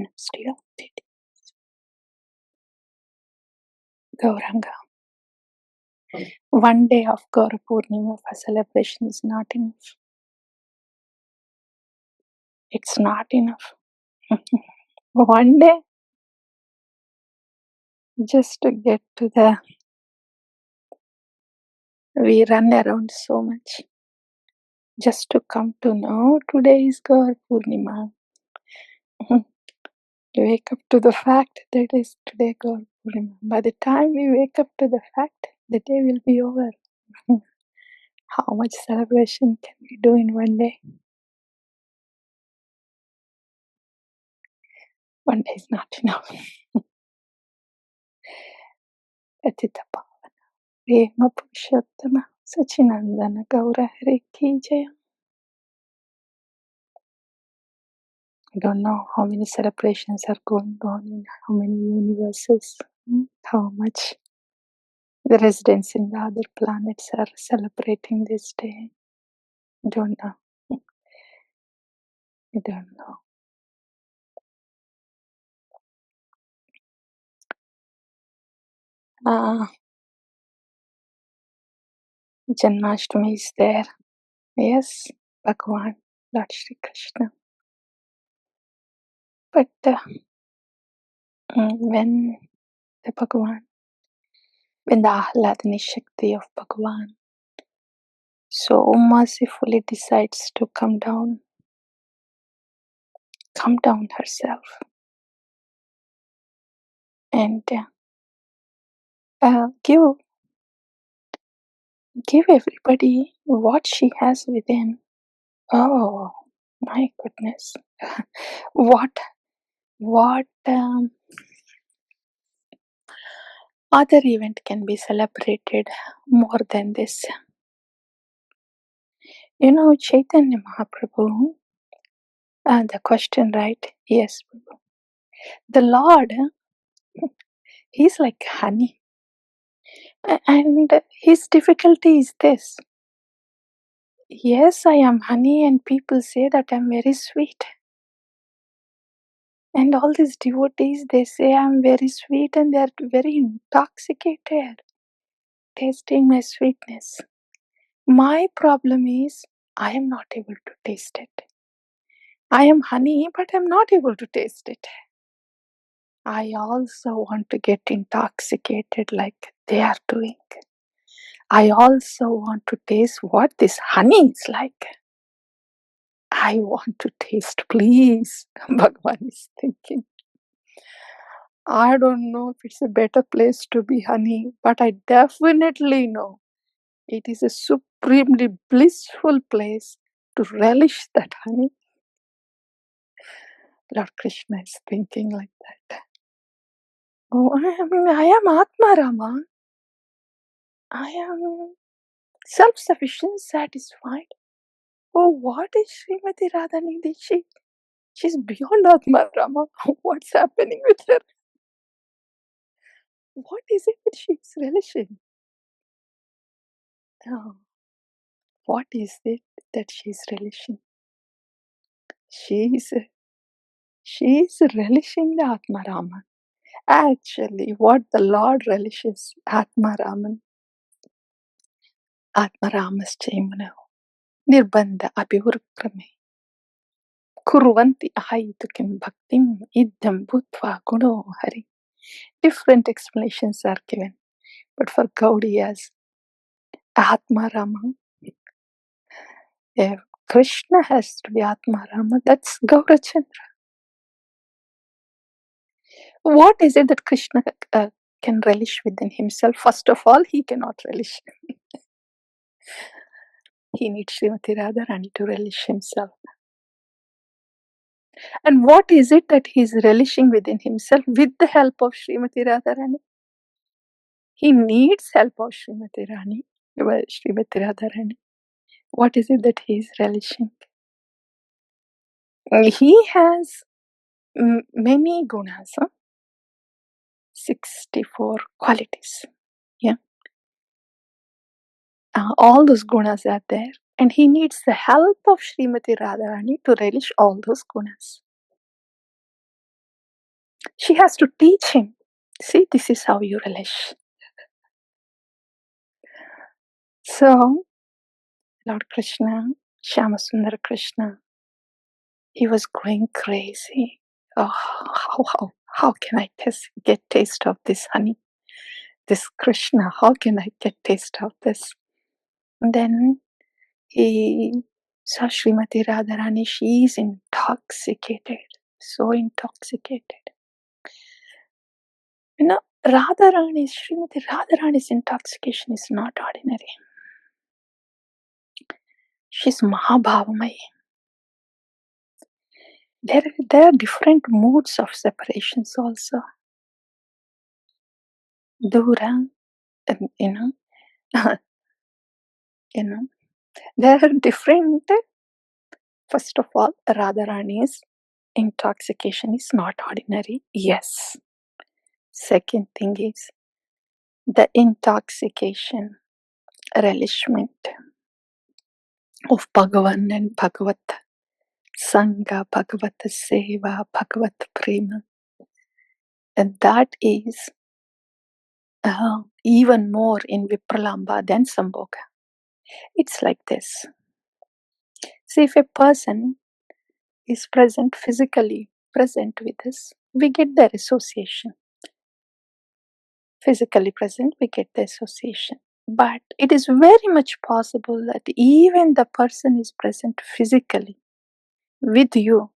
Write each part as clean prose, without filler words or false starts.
University of Delhi. Gauṛaṅga. One day of Gaura Purnima for celebration is not enough. It's not enough. One day, just to get to we run around so much. Just to come to know today is Gaura Purnima. Wake up to the fact that is today Gaura Purnima. By the time we wake up to the fact, the day will be over. How much celebration can we do in one day? One day is not enough. Patita Pavana, Prema Purushottama, Sachinandana Gaura Hari Ki Jaya. I don't know how many celebrations are going on in how many universes, how much the residents in the other planets are celebrating this day. I don't know. I don't know. Janmashtami is there. Yes, Bhagavan, Lord Shri Krishna. But when the Bhagavan, when the Ahladani Shakti of Bhagavan so mercifully decides to come down herself and give everybody what she has within. Oh my goodness. What other event can be celebrated more than this? You know, Chaitanya Mahaprabhu, the question, right? Yes, Prabhu. The Lord, He's like honey. And his difficulty is this. Yes, I am honey, and people say that I'm very sweet. And all these devotees, they say I'm very sweet, and they're very intoxicated, tasting my sweetness. My problem is, I am not able to taste it. I am honey, but I'm not able to taste it. I also want to get intoxicated like they are doing. I also want to taste what this honey is like. I want to taste, please. Bhagavan is thinking. I don't know if it's a better place to be honey, but I definitely know it is a supremely blissful place to relish that honey. Lord Krishna is thinking like that. Oh, I am Atma Rama. I am self-sufficient, satisfied. Oh, what is Srimati Radharani? She's beyond Atma Rama. What's happening with her? What is it that she's relishing? Oh, what is it that she's relishing? She's relishing the Atma Raman. Actually, what the Lord relishes, Atma Raman. Atma Ramaschaimana. Nirbandha abhivrkrame. Kurvanti ahayitukim bhaktim iddham bhutva guno hari. Different explanations are given. But for Gaudiyas, Atma Raman, if Krishna has to be Atma Rama, that's Gaurachandra. What is it that Krishna can relish within himself? First of all, he cannot relish. He needs Srimati Radharani to relish himself. And what is it that he is relishing within himself with the help of Srimati Radharani? He needs help of Srimati Radharani. What is it that he is relishing? He has many gunas, 64 qualities. Yeah. All those gunas are there. And he needs the help of Srimati Radharani to relish all those gunas. She has to teach him. See, this is how you relish. So, Lord Krishna, Shyamasundara Krishna, he was going crazy. Oh, how can I get taste of this honey? This Krishna, how can I get taste of this? And then he saw Srimati Radharani, she is intoxicated, so intoxicated. You know, Srimati Radharani's intoxication is not ordinary. She's Mahabhavamayi. There are different moods of separations also. Dura, you know, there are different. First of all, Radharani's intoxication is not ordinary. Yes. Second thing is the intoxication, relishment of Bhagavan and Bhagavat Sangha, Bhagavat Seva, Bhagavat Prema. And that is even more in Vipralamba than Sambhoga. It's like this. See, if a person is present, physically present with us, we get their association. Physically present, we get the association. But it is very much possible that even the person is present physically with you,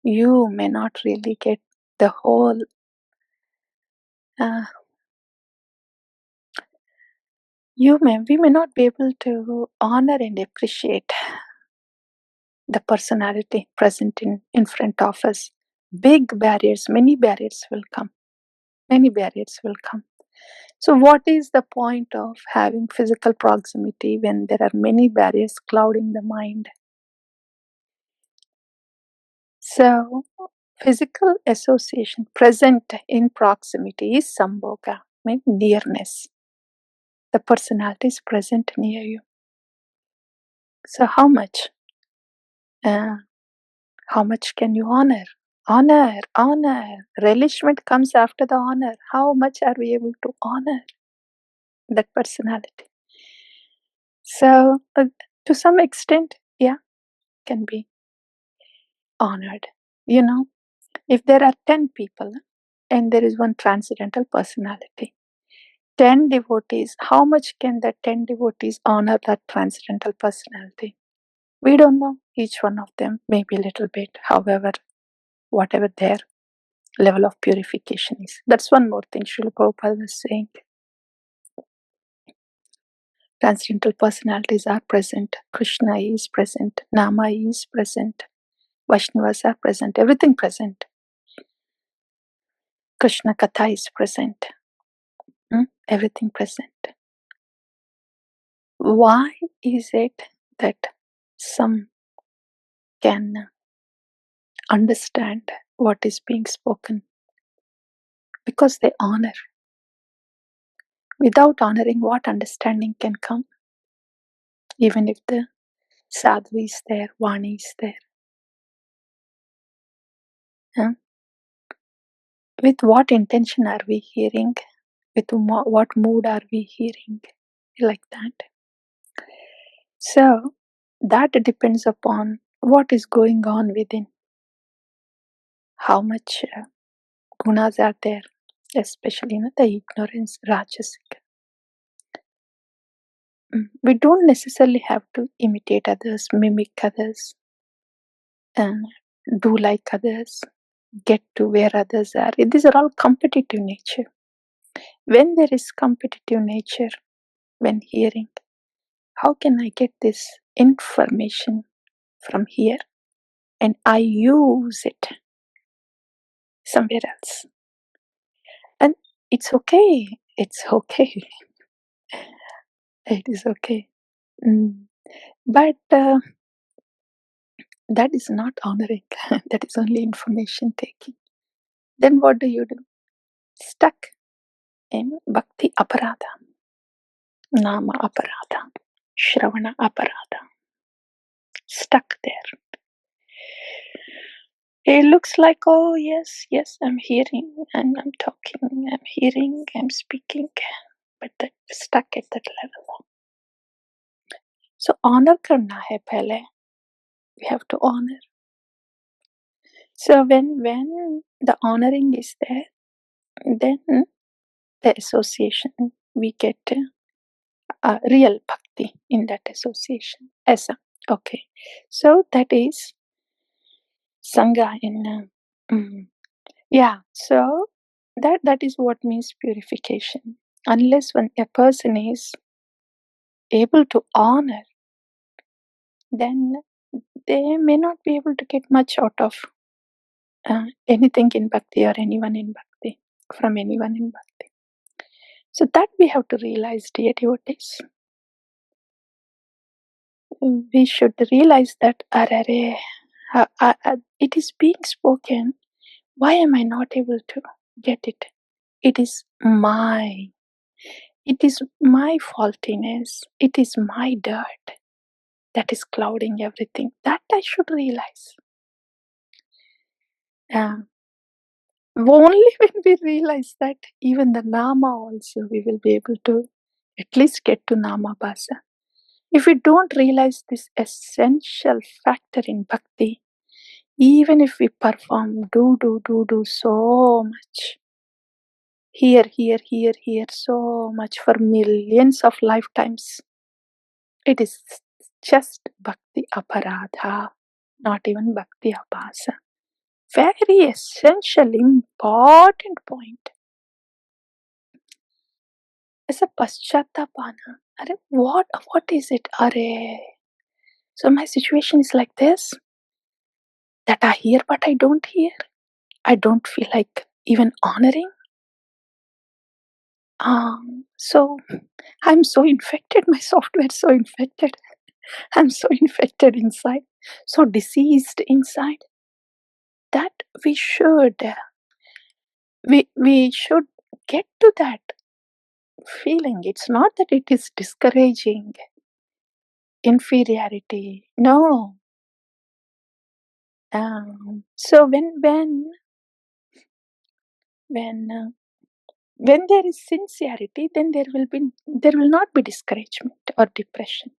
you may not really get the whole we may not be able to honor and appreciate the personality present in front of us. Big barriers, many barriers will come. Many barriers will come. So what is the point of having physical proximity when there are many barriers clouding the mind? So physical association present in proximity is sambhoga, means nearness. The personality is present near you. So how much? How much can you honor? Honor. Relishment comes after the honor. How much are we able to honor that personality? So, to some extent, yeah, can be honored. You know, if there are 10 people and there is one transcendental personality, 10 devotees, how much can the 10 devotees honor that transcendental personality? We don't know. Each one of them, maybe a little bit, however, whatever their level of purification is. That's one more thing Srila Prabhupada was saying. Transcendental personalities are present. Krishna is present. Nama is present. Vaishnavas are present. Everything present. Krishna Katha is present. Everything present. Why is it that some can understand what is being spoken? Because they honor. Without honoring, what understanding can come? Even if the sadhu is there, Vani is there. With what intention are we hearing? With what mood are we hearing? Like that. So, that depends upon what is going on within. How much gunas are there, especially the ignorance, rajasic. We don't necessarily have to imitate others, mimic others, do like others, get to where others are. These are all competitive nature. When there is competitive nature, when hearing, how can I get this information from here and I use it somewhere else? And it's okay. It's okay. It is okay. But that is not honoring. That is only information taking. Then what do? Stuck in bhakti-aparādha, nama-aparādha, śravana-aparādha. Stuck there. It looks like, oh yes, I'm hearing and I'm talking, I'm hearing, I'm speaking, but that stuck at that level. So honor karna hai pehle. We have to honor. So when the honoring is there, then the association, we get real bhakti in that association. Asa. Okay. So that is Sangha in so that is what means purification. Unless when a person is able to honor, then they may not be able to get much out of anything in bhakti or anyone in bhakti, from anyone in bhakti. So that we have to realize, dear devotees. We should realize that it is being spoken. Why am I not able to get it? It is my faultiness. It is my dirt that is clouding everything. That I should realize. Only when we realize that, even the nama also, we will be able to at least get to nama-bhasa. If we don't realize this essential factor in bhakti, even if we perform, do so much, here, so much for millions of lifetimes, it is just bhakti-aparādha, not even bhakti-abhasa. Very essential, important point. As a paschatapana. What is it? So my situation is like this, that I hear but I don't hear. I don't feel like even honoring. So I'm so infected, my software is so infected. I'm so infected inside, so diseased inside, that we should get to that feeling. It's not that it is discouraging, inferiority. No. So when there is sincerity, then there will not be discouragement or depression.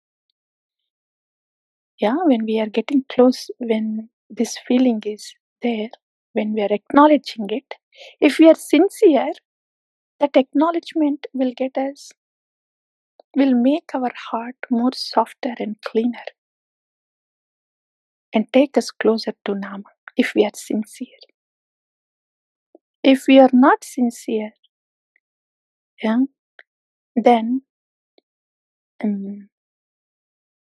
Yeah, when we are getting close, when this feeling is there, when we are acknowledging it, if we are sincere, that acknowledgement will make our heart more softer and cleaner and take us closer to Nama, if we are sincere. If we are not sincere, then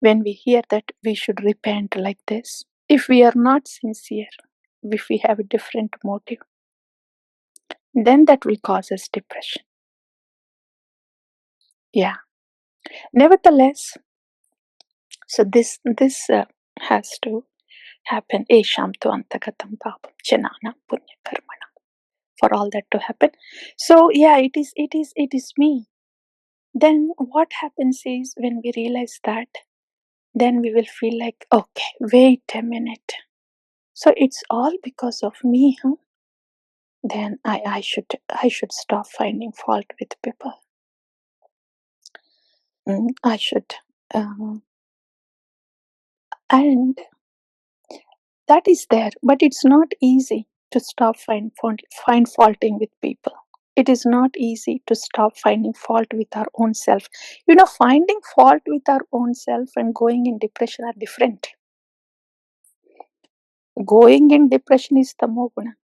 when we hear that we should repent like this, if we are not sincere, if we have a different motive, then that will cause us depression. Yeah. Nevertheless, so this has to happen. Esham tu antagatam papam janana punya karmana. For all that to happen. So yeah, it is me. Then what happens is, when we realize that, then we will feel like, okay, wait a minute. So it's all because of me, huh? Then I should stop finding fault with people. I should, and that is there, but it's not easy to stop find faulting with people. It is not easy to stop finding fault with our own self. Finding fault with our own self and going in depression are different. Going in depression is tamoguna.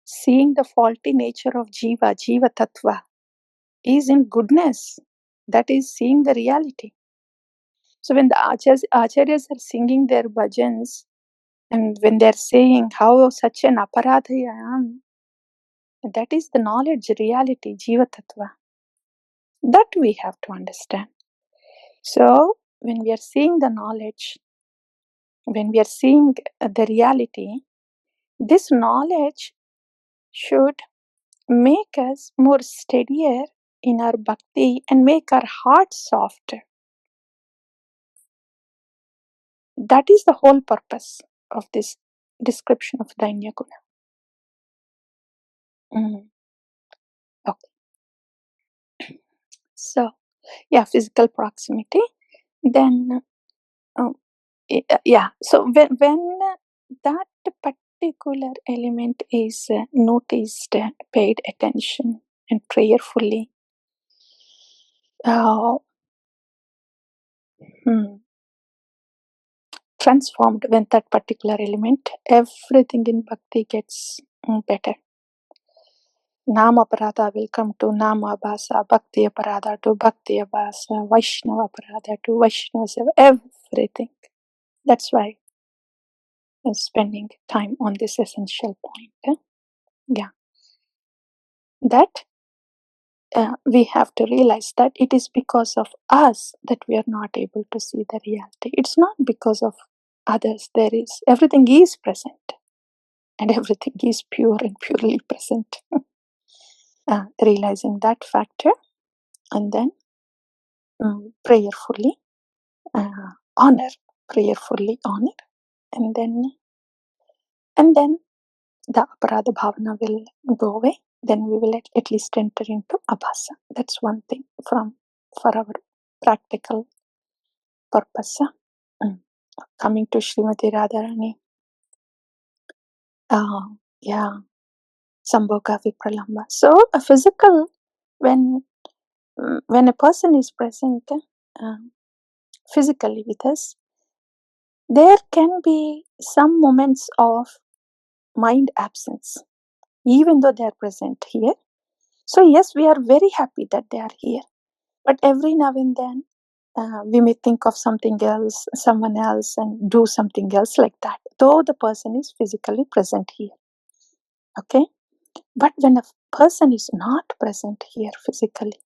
Seeing the faulty nature of Jayataḥ, is in goodness. That is seeing the reality. So when the acharyas are singing their bhajans, and when they're saying how such an aparādha I am, that is the knowledge, reality, Jayataḥ. That we have to understand. So when we are seeing the knowledge, when we are seeing the reality, this knowledge should make us more steadier in our bhakti and make our heart softer. That is the whole purpose of this description of Dainya Guna. Okay. So, yeah, physical proximity. Then, so when that particular element is noticed, paid attention, and prayerfully transformed, when that particular element, everything in bhakti gets better. Nama-aparādha will come to nama-abhasa, bhakti-aparādha to bhakti-abhasa, Vaiṣṇava-aparādha to Vaiṣṇava-seva, everything. That's why I'm spending time on this essential point. Yeah. That we have to realize that it is because of us that we are not able to see the reality. It's not because of others. Everything is present, and everything is pure and purely present. Realizing that factor, and then prayerfully prayerfully honor, and then the aparādha bhavana will go away. Then we will at least enter into abhasa. That's one thing for our practical purpose. Coming to Srimati Radharani. Sambhoga Vipralamba. So a physical, when a person is present physically with us, there can be some moments of mind absence, even though they are present here. So yes, we are very happy that they are here. But every now and then, we may think of something else, someone else, and do something else like that, though the person is physically present here. Okay? But when a person is not present here physically,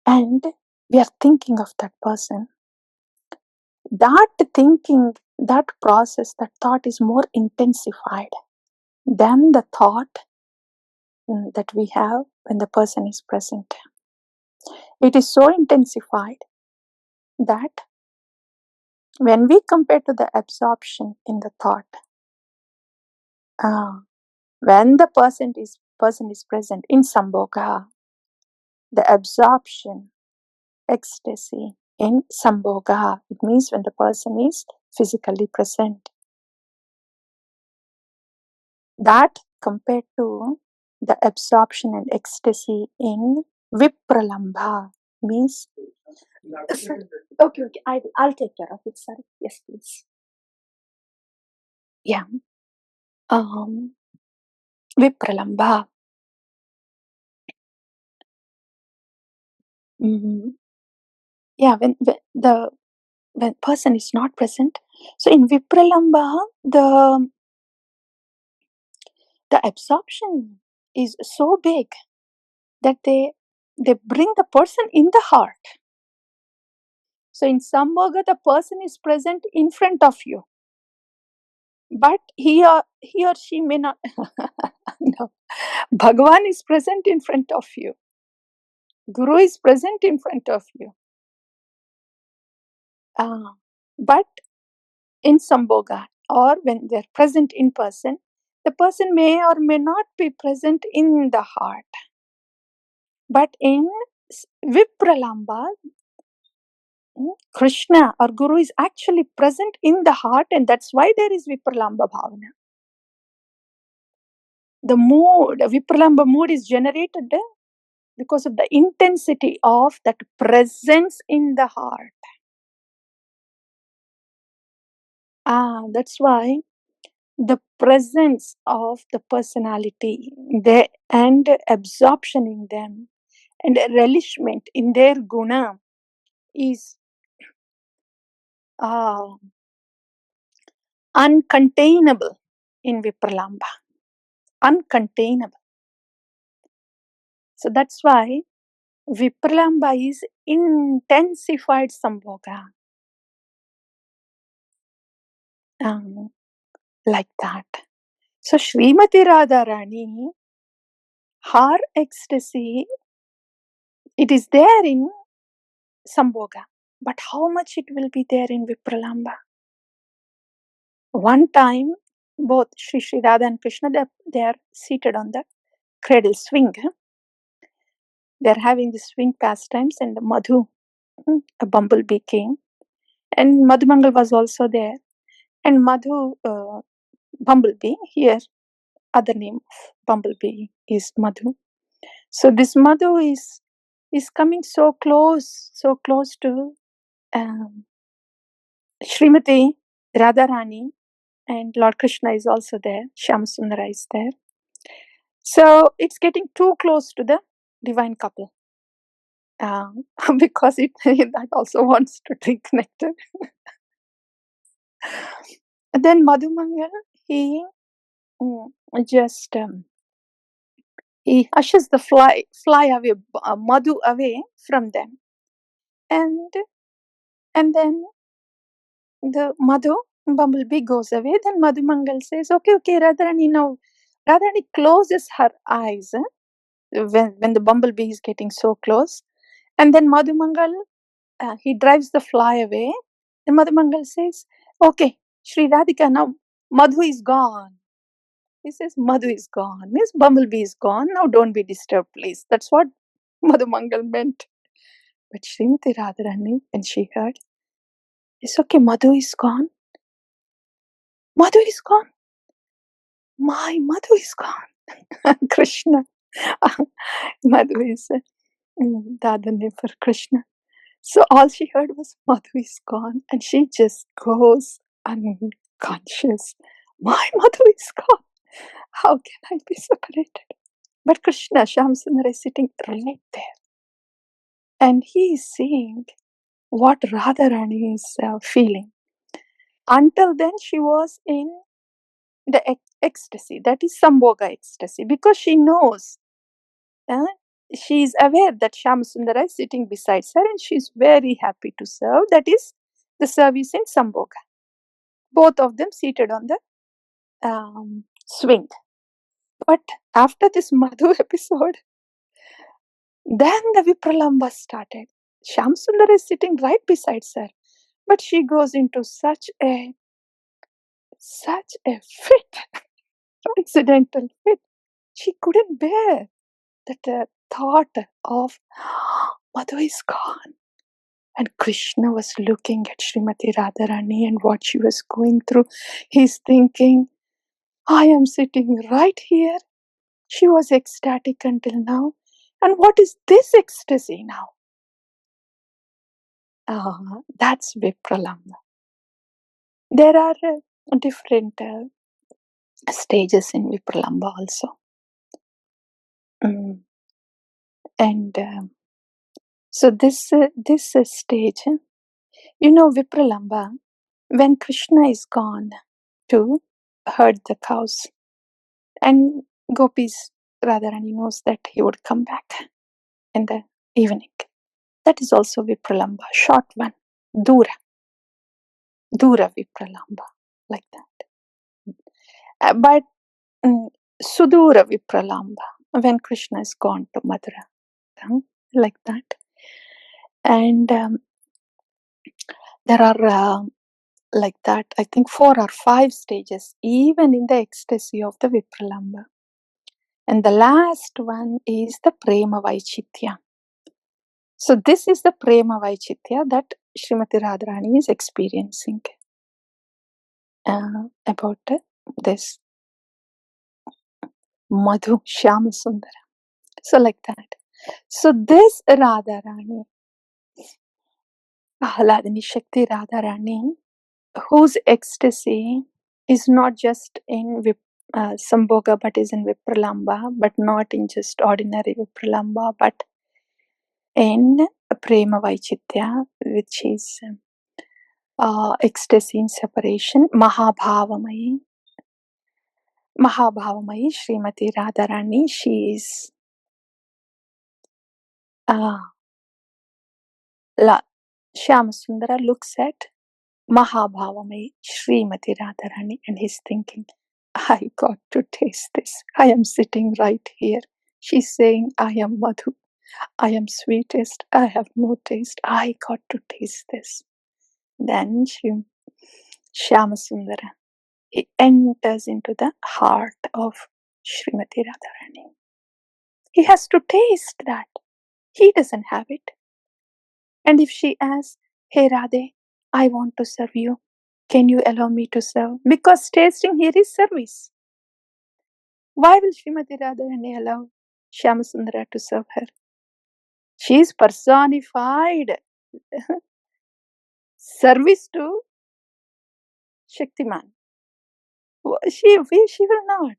and we are thinking of that person, that thinking, that process, that thought is more intensified than the thought that we have when the person is present. It is so intensified that when we compare to the absorption in the thought, when the person is present in sambhoga, the absorption, ecstasy in sambhoga, it means when the person is physically present. That compared to the absorption and ecstasy in vipralambha means. Okay, I'll take care of it. Sorry. Yes, please. Yeah. Vipralambha. Yeah, when person is not present. So in vipralambha, the absorption is so big that they bring the person in the heart. So in sambhoga, the person is present in front of you, but he or she may not. No, Bhagavan is present in front of you. Guru is present in front of you. But in sambhoga, or when they're present in person, the person may or may not be present in the heart. But in vipralambha, Krishna or Guru is actually present in the heart, and that's why there is vipralambha bhavana. The vipralambha mood is generated because of the intensity of that presence in the heart. That's why the presence of the personality and absorption in them and relishment in their guna is uncontainable in vipralambha. Uncontainable. So that's why vipralambha is intensified sambhoga. Like that. So Srimati Radharani, her ecstasy, it is there in sambhoga, but how much it will be there in vipralambha? One time both Shri Radha and Krishna, they are seated on the cradle swing. They are having the swing pastimes, and Madhu, a bumblebee, came. And Madhumangal was also there. And Madhu, bumblebee, here, other name of bumblebee is Madhu. So this Madhu is coming so close to Srimati Radharani, and Lord Krishna is also there. Shyamasundara is there. So it's getting too close to the divine couple, because that also wants to drink nectar. And then Madhumangal, he just he ushers the fly away, Madhu away from them, and then the Madhu bumblebee goes away. Then Madhumangal says, "Okay, Radharani, now." Radharani closes her eyes when the bumblebee is getting so close, and then Madhumangal, he drives the fly away. And Madhumangal says, "Okay, Shri Radhika, now Madhu is gone." He says, "Madhu is gone," means bumblebee is gone. Now don't be disturbed, please. That's what Madhumangal meant. But Srimati Radharani, when she heard, it's okay, Madhu is gone. Madhu is gone. My Madhu is gone. Krishna. Madhu is the other name for Krishna. So all she heard was Madhu is gone, and she just goes unconscious. My Madhu is gone. How can I be separated? But Krishna, Shyamasundara, is sitting right there, and he is seeing what Radharani is feeling. Until then, she was in the ecstasy, that is Sambhoga ecstasy, because she knows, she is aware that Shyamasundara is sitting beside her, and she is very happy to serve. That is the service in Sambhoga. Both of them seated on the swing. But after this Madhu episode, then the Vipralamba started. Shyamasundara is sitting right beside her, but she goes into such a fit, transcendental fit. She couldn't bear that thought of Madhu is gone. And Krishna was looking at Srimati Radharani and what she was going through. He's thinking, I am sitting right here. She was ecstatic until now. And what is this ecstasy now? That's Vipralamba. There are different stages in Vipralamba also. And so this stage, Vipralamba, when Krishna is gone to herd the cows, and Gopis, Radharani knows that he would come back in the evening. That is also Vipralamba, short one, Dura Vipralamba, like that. But Sudura Vipralamba, when Krishna is gone to Mathura, like that. And there are like that, I think 4 or 5 stages, even in the ecstasy of the Vipralamba. And the last one is the Prema Vaichitya. So this is the Prema Vaichitya that Srimati Radharani is experiencing about this Madhu Shyamasundara. So like that. So this Radharani, Ahladini Shakti Radharani, whose ecstasy is not just in Sambhoga, but is in Vipralamba, but not in just ordinary Vipralamba, but in Prema Vaichitya, which is ecstasy in separation, Mahabhavamayi, Srimati Radharani, she is Shyamasundara looks at Mahabhavamayi, Srimati Radharani, and he's thinking, I got to taste this. I am sitting right here. She's saying, I am Madhu. I am sweetest. I have no taste. I got to taste this. Then Shyamasundara he enters into the heart of Srimati Radharani. He has to taste that. He doesn't have it. And if she asks, "Hey Radhe, I want to serve you. Can you allow me to serve?" Because tasting here is service. Why will Srimati Radharani allow Shyamasundara to serve her? She is personified service to Shaktiman. She will not.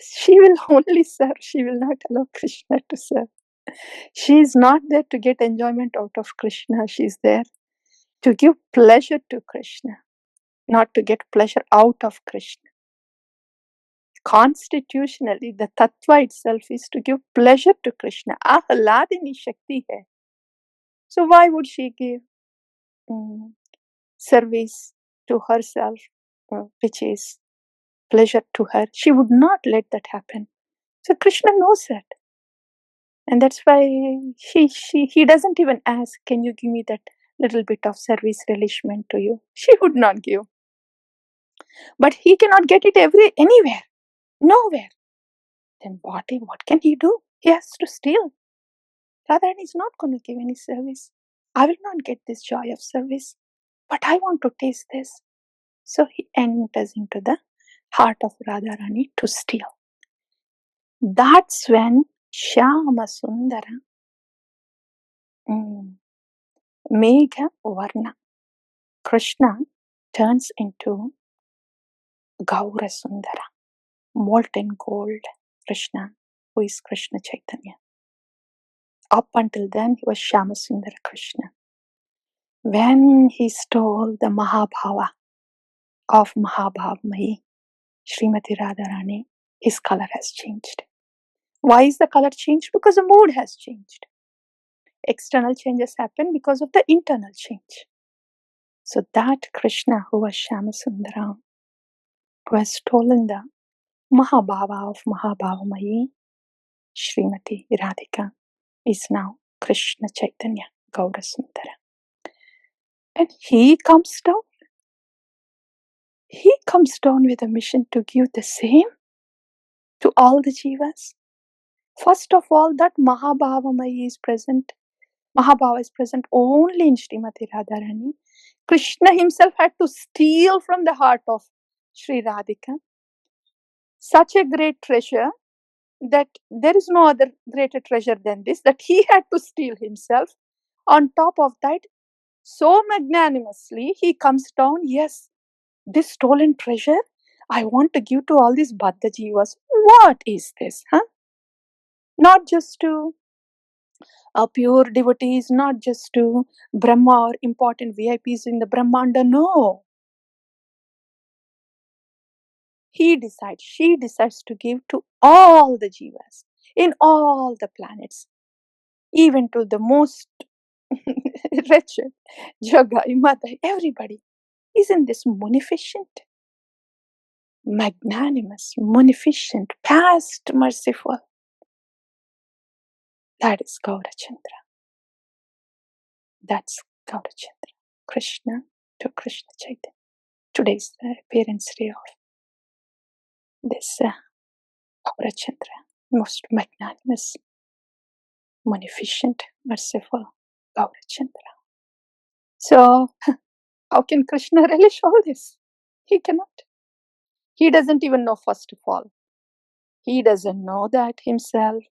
She will only serve. She will not allow Krishna to serve. She is not there to get enjoyment out of Krishna. She is there to give pleasure to Krishna, not to get pleasure out of Krishna. Constitutionally, the tattva itself is to give pleasure to Krishna. Ahladini Shakti hai. So why would she give service to herself, which is pleasure to her? She would not let that happen. So Krishna knows that. And that's why he doesn't even ask, "Can you give me that little bit of service relishment to you?" She would not give. But he cannot get it anywhere, nowhere. Then what can he do? He has to steal. Radharani is not going to give any service. I will not get this joy of service, but I want to taste this. So he enters into the heart of Radharani to steal. That's when Shyamasundara Megha Varna Krishna turns into Gaura-Sundara, molten gold Krishna, who is Krishna Chaitanya. Up until then, he was Shyamasundara Krishna. When he stole the Mahabhava of Mahabhavamayi, Srimati Radharani, his color has changed. Why is the color changed? Because the mood has changed. External changes happen because of the internal change. So that Krishna who was Shyamasundara, who has stolen the Mahabhava of Mahabhavamayi, Srimati Radhika, is now Krishna Chaitanya, Gaura Sundara. And he comes down. He comes down with a mission to give the same to all the jivas. First of all, that Mahabhavamayi is present. Mahabhava is present only in Srimati Radharani. Krishna himself had to steal from the heart of Sri Radhika such a great treasure that there is no other greater treasure than this, that he had to steal himself. On top of that, so magnanimously he comes down, yes, this stolen treasure I want to give to all these Baddha Jivas. What is this? Not just to pure devotees, not just to Brahma or important VIPs in the Brahmanda. No. She decides to give to all the Jivas in all the planets, even to the most wretched, Jagai, Madai, everybody. Isn't this munificent? Magnanimous, munificent, past merciful. That is Gaurachandra. That's Gaurachandra. Krishna to Krishna Chaitanya. Today is the appearance day of this Gaurachandra, most magnanimous, munificent, merciful Gaurachandra. So, how can Krishna relish all this? He cannot. He doesn't even know, first of all. He doesn't know that himself.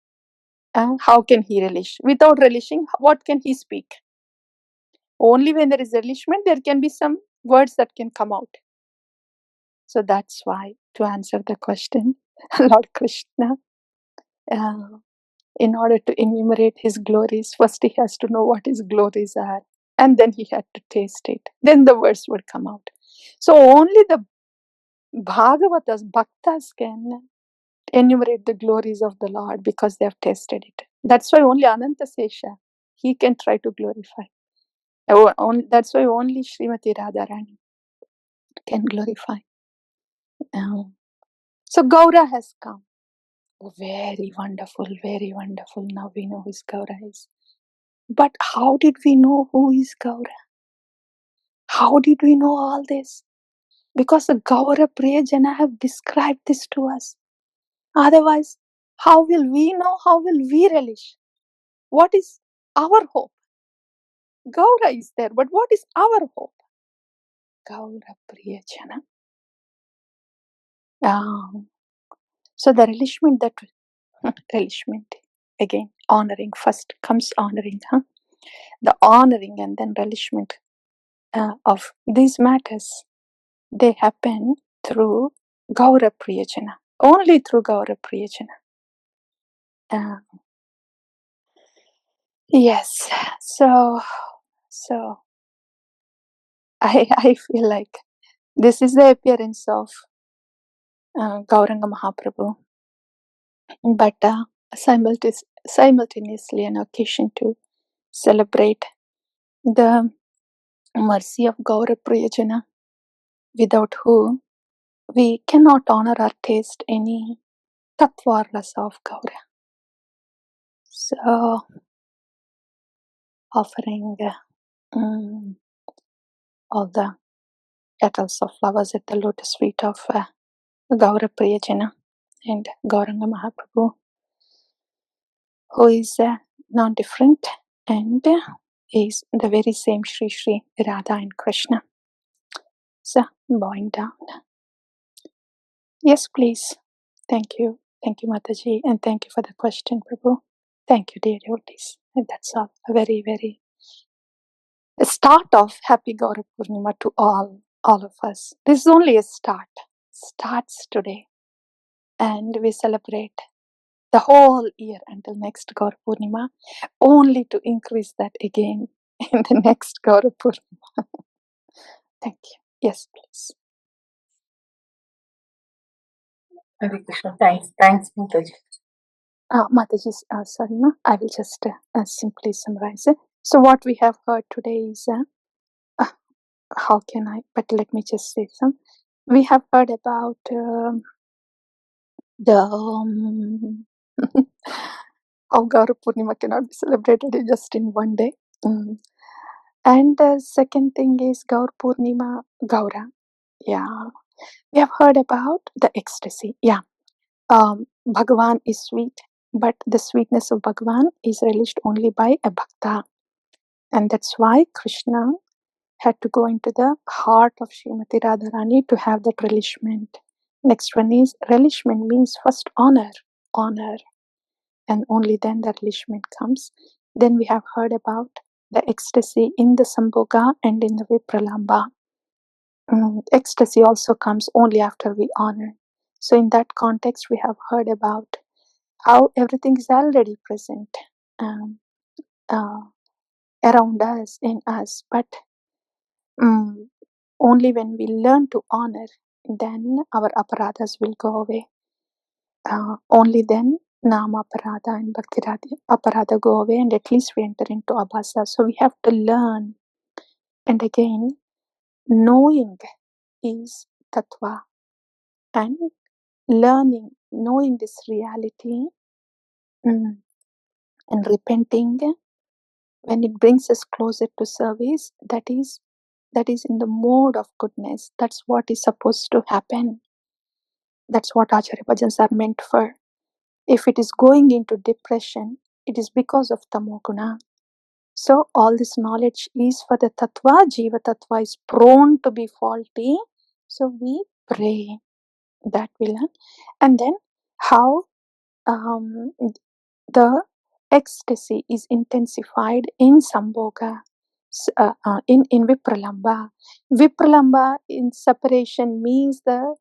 How can he relish? Without relishing, what can he speak? Only when there is relishment, there can be some words that can come out. So that's why, to answer the question, Lord Krishna, in order to enumerate his glories, first he has to know what his glories are. And then he had to taste it. Then the words would come out. So only the Bhagavatas, Bhaktas can enumerate the glories of the Lord because they have tasted it. That's why only Ananta Sesha, he can try to glorify. That's why only Srimati Radharani can glorify. So Gaura has come. Very wonderful, very wonderful. Now we know who Gaura is. But how did we know who is Gaura? How did we know all this? because the Gaura-Priya-Jana have described this to us. Otherwise, how will we know? How will we relish? What is our hope? Gaura is there, but what is our hope? Gaura-Priya-Jana. So the relishment relishment, again, honoring. First comes honoring, the honoring and then relishment of these matters. They happen through Gaura-Priya-Jana, only through Gaura-Priya-Jana. Yes, so I feel like this is the appearance of Gauṛaṅga Mahaprabhu, but simultaneously an occasion to celebrate the mercy of Gaura-Priya-Jana, without whom we cannot honor or taste any tattva or rasa of Gaura. So, offering all the petals of flowers at the lotus feet of Gaura-Priya-Jana and Gauṛaṅga Mahaprabhu, who is non-different and is the very same Shri Radha and Krishna. So, bowing down. Yes, please. Thank you. Thank you, Mataji, and thank you for the question, Prabhu. Thank you, dear devotees. And that's all. A very, very start of Happy Gaura Purnima to all of us. This is only a start. Starts today. And we celebrate the whole year until next Gaura Purnima, only to increase that again in the next Gaura Purnima. Thank you. Yes, please. Hare Krishna. Thanks, Mataji. Mataji, sorry, ma. I will just simply summarize it. So what we have heard today is, how can I, but let me just say some. We have heard about the how Gaura Purnima cannot be celebrated just in one day. And the second thing is Gaura Purnima, Gaura. Yeah. We have heard about the ecstasy. Yeah. Bhagavan is sweet, but the sweetness of Bhagavan is relished only by a bhakta. And that's why Krishna had to go into the heart of Srimati Radharani to have that relishment. Next one is relishment means first honor, and only then the relishment comes. Then we have heard about the ecstasy in the Sambhoga and in the Vipralamba. Ecstasy also comes only after we honor. So in that context, we have heard about how everything is already present around us, in us, but only when we learn to honor, then our aparadhas will go away. Only then nama-aparādha and bhakti-aparādha go away, and at least we enter into abhasa. So we have to learn. And again, knowing is tattva, and knowing this reality and repenting, when it brings us closer to service, that is in the mode of goodness. That's what is supposed to happen. That's what Acharya Bhajans are meant for. If it is going into depression, it is because of tamoguna. So all this knowledge is for the tattva. Jiva tattva is prone to be faulty. So we pray that we learn. And then how the ecstasy is intensified in Sambhoga, in Vipralamba. Vipralamba in separation means the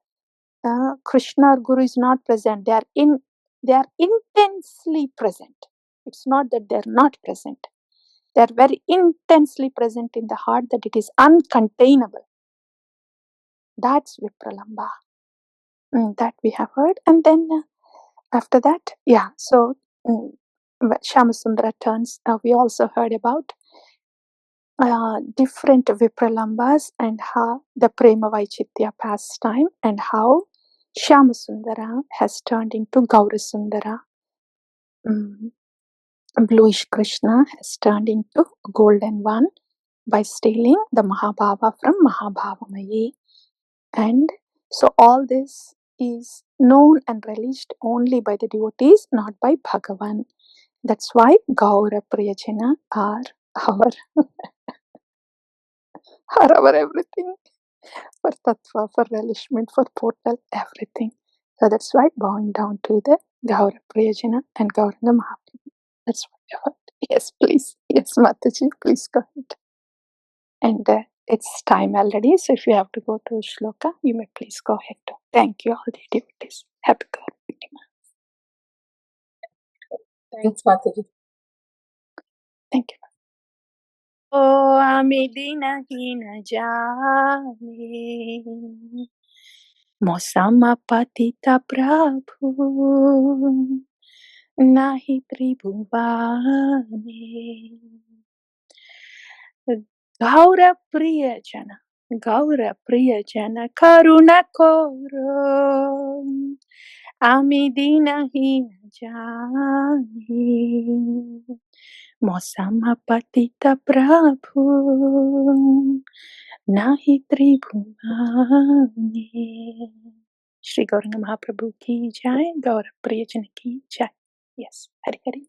Krishna or Guru is not present. They are intensely present. It's not that they're not present. They're very intensely present in the heart, that it is uncontainable. That's Vipralamba. That we have heard. And then after that, so Shyamasundara turns, we also heard about different Vipralambas and how the Prema Vaichitya pastime, and how Shyamasundara has turned into Gaurasundara. Bluish Krishna has turned into golden one by stealing the Mahabhava from Mahabhavamayi. And so all this is known and relished only by the devotees, not by Bhagavan. That's why Gaura-Priya-Jana are our, are our everything. For tattva, for relishment, for portal, everything. So that's why bowing down to the Gaura-Priya-Jana and Gauṛāṅga Mahaprabhu. That's what I want. Yes, please. Yes, Mataji, please go ahead. And it's time already, so if you have to go to Shloka, you may please go ahead. Thank you, all the devotees. Happy Gaura-Purnima. Thanks, Mataji. Thank you. O ami dinahina jane Mosamapatita Prabhu Nahi Tribhuvane Gaura-Priya-Jana Gaura-Priya-Jana Karuna Koro Ami dinahina jane Mosamapatita Prabhu Nahi Tribhuvane. Śrī Guru and Mahaprabhu ki jai, Gaura-Priya-Jana ki jai. Yes, Hari Hari.